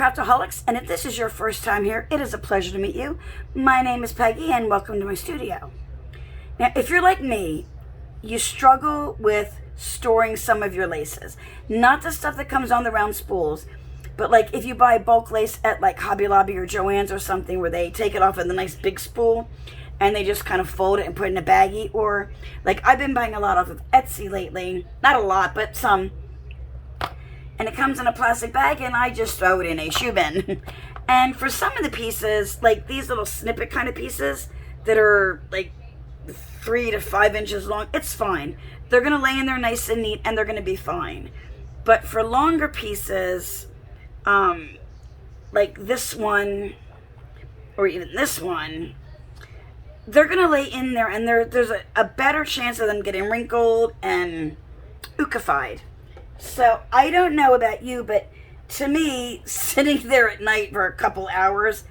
Craftaholics, and if this is your first time here, it is a pleasure to meet you. My name is Peggy, and welcome to my studio. Now, if you're like me, you struggle with storing some of your laces. Not the stuff that comes on the round spools, but like if you buy bulk lace at like Hobby Lobby or Joann's or something where they take it off in the nice big spool and they just kind of fold it and put it in a baggie, or like I've been buying a lot off of Etsy lately. Not a lot, but some. And it comes in a plastic bag and I just throw it in a shoe bin. And for some of the pieces, like these little snippet kind of pieces that are like 3 to 5 inches long, it's fine. They're going to lay in there nice and neat and they're going to be fine. But for longer pieces, like this one, or even this one, they're going to lay in there and there's a better chance of them getting wrinkled and ookified. So I don't know about you, but to me, sitting there at night for a couple hours,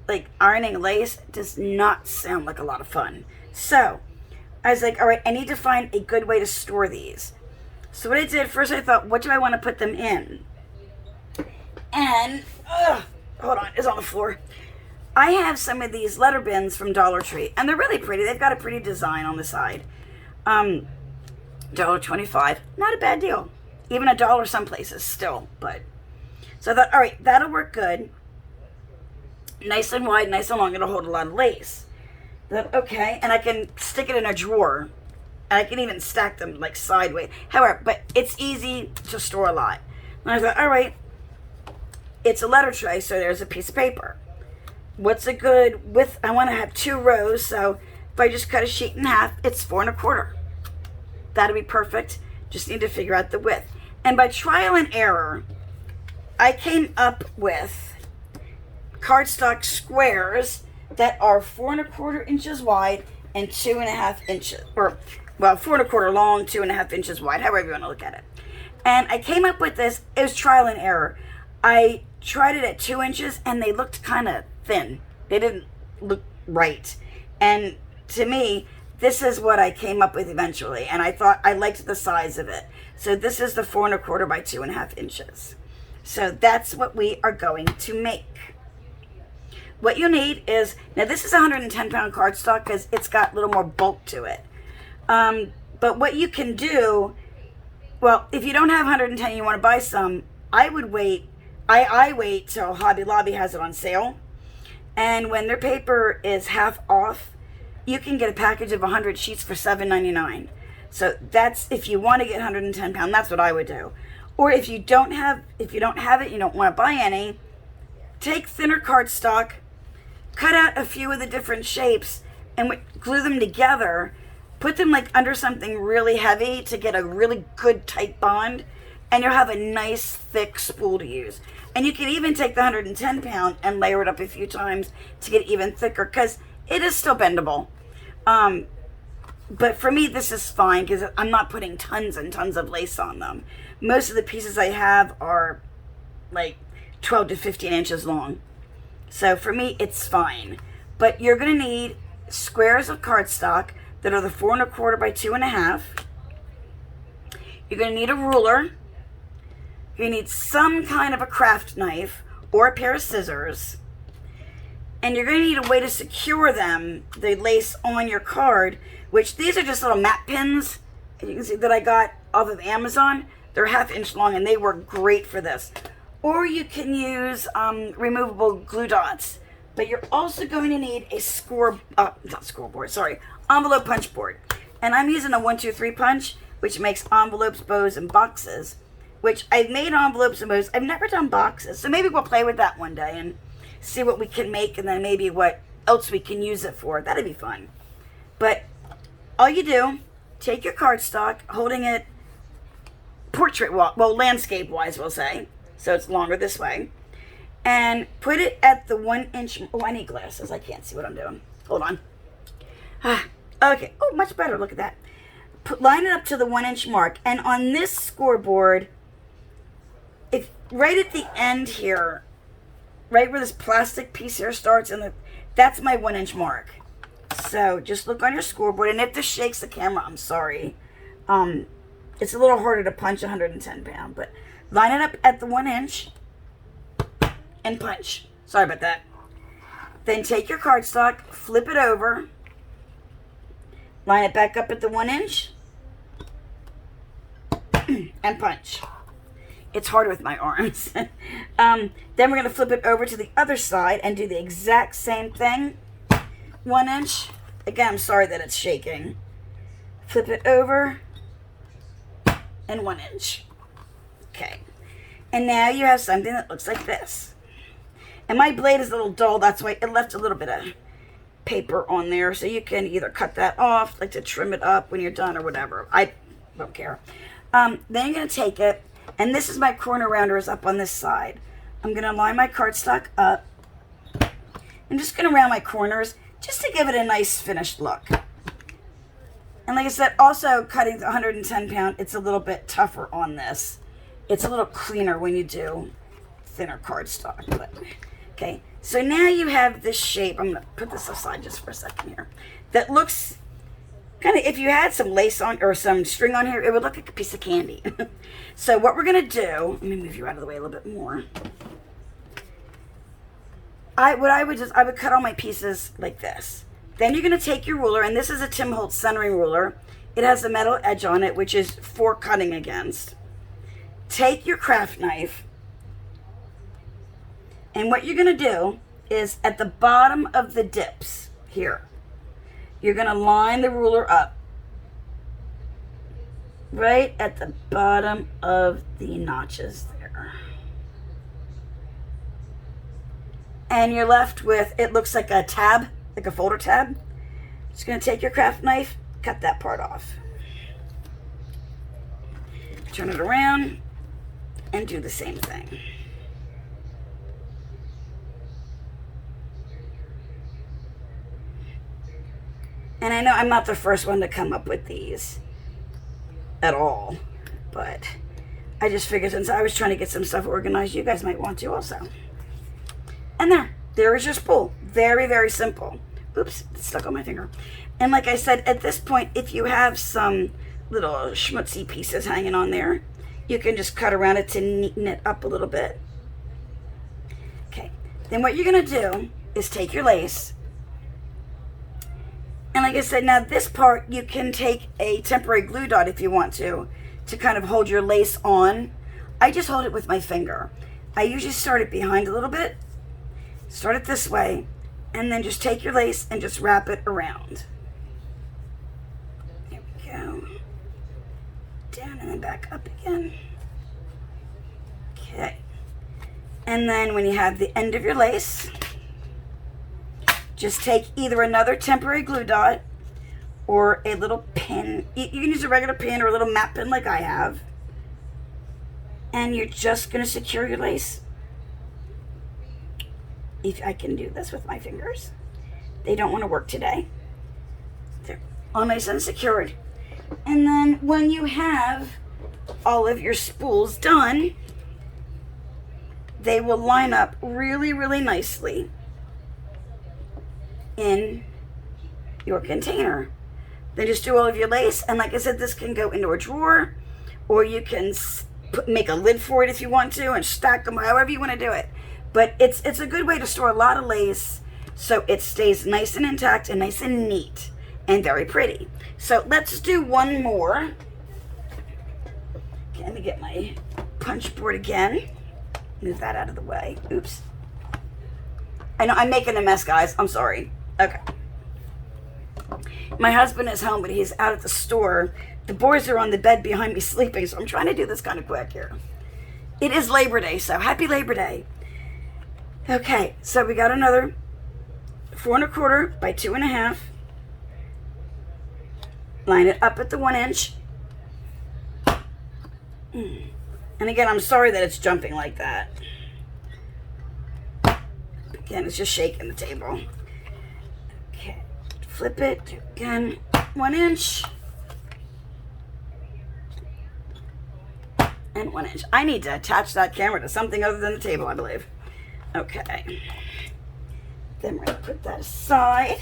like ironing lace, does not sound like a lot of fun. So I was like, all right, I need to find a good way to store these. So what I did, first I thought, what do I want to put them in? And, hold on, it's on the floor. I have some of these letter bins from Dollar Tree, and they're really pretty. They've got a pretty design on the side. $1.25, not a bad deal. Even $1 some places still, but. So I thought, all right, that'll work good. Nice and wide, nice and long, it'll hold a lot of lace. Thought, okay, and I can stick it in a drawer. And I can even stack them like sideways. However, but it's easy to store a lot. And I thought, all right, it's a letter tray, so there's a piece of paper. What's a good width? I want to have 2 rows, so if I just cut a sheet in half, it's 4 1/4. That'll be perfect. Just need to figure out the width. And by trial and error, I came up with cardstock squares that are 4 1/4 inches wide and 2.5 inches, or well, 4 1/4 long, 2.5 inches wide, however you want to look at it. And I came up with this. It was trial and error. I tried it at 2 inches and they looked kind of thin. They didn't look right. And to me, this is what I came up with eventually, and I thought I liked the size of it. So this is the 4 1/4 by 2.5 inches. So that's what we are going to make. What you need is, now this is 110-pound cardstock because it's got a little more bulk to it. But what you can do, well, if you don't have 110 and you want to buy some, I would wait. I wait till Hobby Lobby has it on sale. And when their paper is half off, you can get a package of 100 sheets for $7.99. So that's, if you want to get 110 pound, that's what I would do. Or if you don't have it, you don't want to buy any, take thinner cardstock, cut out a few of the different shapes, and glue them together. Put them like under something really heavy to get a really good tight bond, and you'll have a nice thick spool to use. And you can even take the 110 pound and layer it up a few times to get even thicker, because it is still bendable. But for me, this is fine because I'm not putting tons and tons of lace on them. Most of the pieces I have are like 12 to 15 inches long. So for me, it's fine. But you're going to need squares of cardstock that are the 4 1/4 by 2.5. You're going to need a ruler. You're going to need some kind of a craft knife or a pair of scissors. And you're going to need a way to secure them, the lace on your card, which these are just little mat pins, you can see, that I got off of Amazon. They're 1/2 inch long and they work great for this. Or you can use removable glue dots. But you're also going to need a envelope punch board. And I'm using a 1-2-3 punch, which makes envelopes, bows, and boxes. Which I've made envelopes and bows. I've never done boxes. So maybe we'll play with that one day and see what we can make, and then maybe what else we can use it for. That'd be fun. But all you do, take your cardstock, holding it landscape wise, we'll say, so it's longer this way, and put it at the 1 inch. Oh, I need glasses. I can't see what I'm doing. Hold on. Okay. Oh, much better. Look at that. Line it up to the 1 inch mark, and on this scoreboard, if right at the end here, right where this plastic piece here starts, and that's my 1 inch mark. So just look on your scoreboard, and if this shakes the camera, I'm sorry. It's a little harder to punch 110 pound, but line it up at the 1 inch. and punch. Sorry about that. Then take your cardstock, flip it over, line it back up at the 1 inch, and punch. It's hard with my arms. Then we're going to flip it over to the other side and do the exact same thing. 1 inch. Again, I'm sorry that it's shaking. Flip it over and 1 inch. Okay. And now you have something that looks like this. And my blade is a little dull. That's why it left a little bit of paper on there. So you can either cut that off, like to trim it up when you're done or whatever. I don't care. Then you're going to take it. And this is my corner rounder is up on this side. I'm going to line my cardstock up. I'm just going to round my corners just to give it a nice finished look. And like I said, also cutting the 110 pound, it's a little bit tougher on this. It's a little cleaner when you do thinner cardstock. But, okay, so now you have this shape. I'm going to put this aside just for a second here. That looks kind of, if you had some lace on or some string on here, it would look like a piece of candy. So what we're going to do, let me move you out of the way a little bit more. I would cut all my pieces like this. Then you're going to take your ruler, and this is a Tim Holtz centering ruler. It has a metal edge on it, which is for cutting against. Take your craft knife, and what you're going to do is at the bottom of the dips here, you're going to line the ruler up right at the bottom of the notches there. And you're left with, it looks like a tab, like a folder tab. Just going to take your craft knife, cut that part off. Turn it around and do the same thing. And I know I'm not the first one to come up with these at all, but I just figured since I was trying to get some stuff organized, you guys might want to also. And there is your spool. Very, very simple. Oops, it's stuck on my finger. And like I said, at this point, if you have some little schmutzy pieces hanging on there, you can just cut around it to neaten it up a little bit. Okay, then what you're going to do is take your lace. And like I said, now this part, you can take a temporary glue dot if you want to kind of hold your lace on. I just hold it with my finger. I usually start it behind a little bit. Start it this way, and then just take your lace and just wrap it around. There we go. Down and then back up again. Okay. And then when you have the end of your lace, just take either another temporary glue dot or a little pin. You can use a regular pin or a little map pin like I have. And you're just going to secure your lace. If I can do this with my fingers. They don't want to work today. They're all nice and secured. And then when you have all of your spools done, they will line up really, really nicely in your container. Then just do all of your lace, and like I said, this can go into a drawer, or you can make a lid for it if you want to and stack them however you want to do it. But it's a good way to store a lot of lace so it stays nice and intact and nice and neat and very pretty. So let's do one more. Okay, let me get my punch board again. Move that out of the way. Oops. I know I'm making a mess, guys. I'm sorry. Okay. My husband is home, but he's out at the store. The boys are on the bed behind me sleeping, so I'm trying to do this kind of quick here. It is Labor Day, so happy Labor Day. Okay, so we got another 4 1/4 by 2 1/2. Line it up at the 1 inch. And again, I'm sorry that it's jumping like that. Again, it's just shaking the table. Okay, flip it again, 1 inch. And 1 inch. I need to attach that camera to something other than the table, I believe. Okay. Then we're going to put that aside.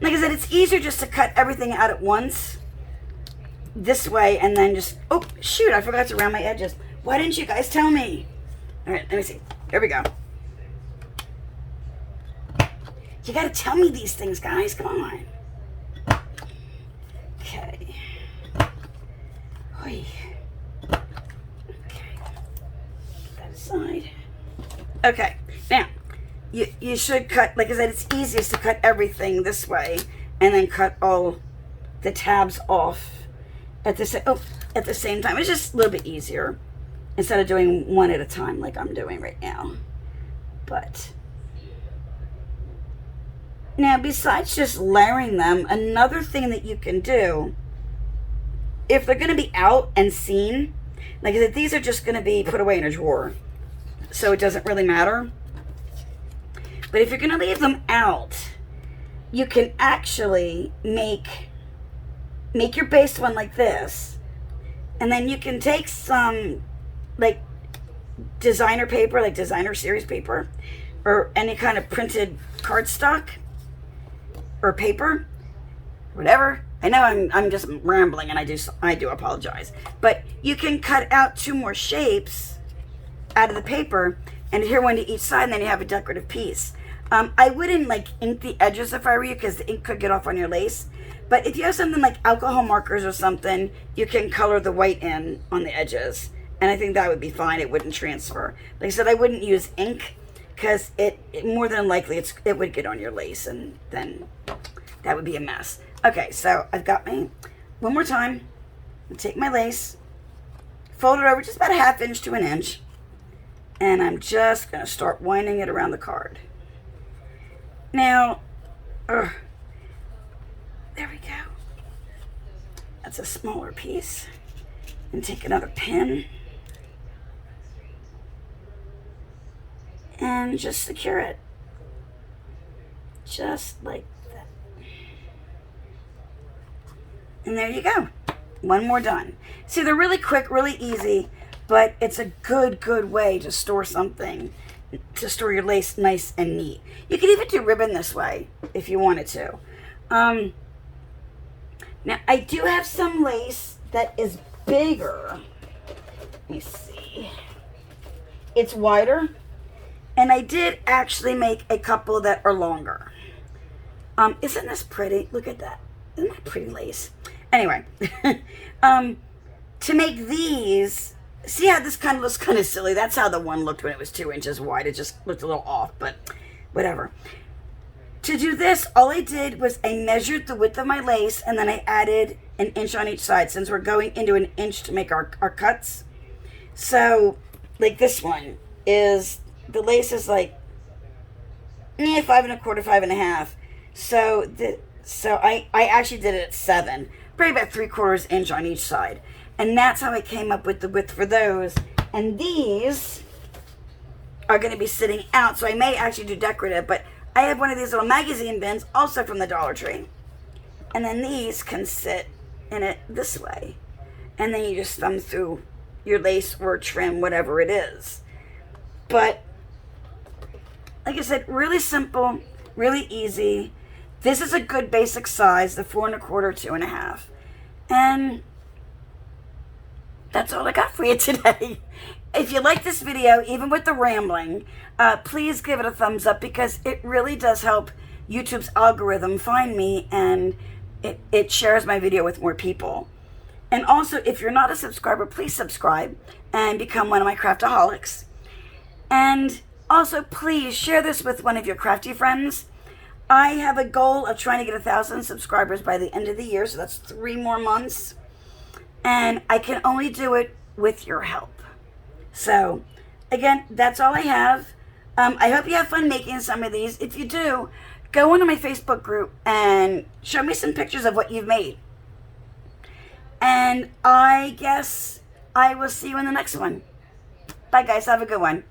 Like I said, it's easier just to cut everything out at once. This way, and then just, oh, shoot, I forgot to round my edges. Why didn't you guys tell me? All right, let me see. Here we go. You gotta tell me these things, guys. Come on. Okay. Oy. Okay. Put that aside. Okay. Now, you should cut, like I said, it's easiest to cut everything this way and then cut all the tabs off at the same time. It's just a little bit easier instead of doing one at a time like I'm doing right now. But now, besides just layering them, another thing that you can do, if they're going to be out and seen, like I said, these are just going to be put away in a drawer, so it doesn't really matter. But if you're going to leave them out, you can actually make your base one like this, and then you can take some like designer paper, like designer series paper, or any kind of printed cardstock or paper, whatever. I know I'm just rambling, and I do apologize, but you can cut out 2 more shapes out of the paper and adhere one to each side, and then you have a decorative piece. I wouldn't like ink the edges if I were you, because the ink could get off on your lace. But if you have something like alcohol markers or something, you can color the white in on the edges, and I think that would be fine. It wouldn't transfer. Like I said, I wouldn't use ink, because it more than likely it would get on your lace, and then that would be a mess. Okay, so I've got one more time, I'll take my lace, fold it over just about a 1/2 inch to 1 inch, and I'm just going to start winding it around the card. Now, there we go. That's a smaller piece. And take another pin and just secure it. Just like that. And there you go. One more done. See, they're really quick, really easy, but it's a good way to store something, to store your lace nice and neat. You could even do ribbon this way if you wanted to. Now, I do have some lace that is bigger. Let me see. It's wider, and I did actually make a couple that are longer. Isn't this pretty? Look at that. Isn't that pretty lace? Anyway, to make these, see how this kind of looks kind of silly? That's how the one looked when it was 2 inches wide. It just looked a little off, but whatever. To do this, all I did was I measured the width of my lace, and then I added 1 inch on each side, since we're going into 1 inch to make our cuts. So, like this one is, the lace is like 5 1/4, 5 1/2. So I actually did it at 7, probably about 3/4 inch on each side. And that's how I came up with the width for those. And these are going to be sitting out, so I may actually do decorative, but I have one of these little magazine bins, also from the Dollar Tree. And then these can sit in it this way. And then you just thumb through your lace or trim, whatever it is. But, like I said, really simple, really easy. This is a good basic size, the 4 1/4, 2 1/2. And that's all I got for you today. If you like this video, even with the rambling, please give it a thumbs up, because it really does help YouTube's algorithm find me, and it shares my video with more people. And also, if you're not a subscriber, please subscribe and become one of my craftaholics. And also, please share this with one of your crafty friends. I have a goal of trying to get 1,000 subscribers by the end of the year, so that's 3 more months. And I can only do it with your help. So, again, that's all I have. I hope you have fun making some of these. If you do, go onto my Facebook group and show me some pictures of what you've made. And I guess I will see you in the next one. Bye, guys. Have a good one.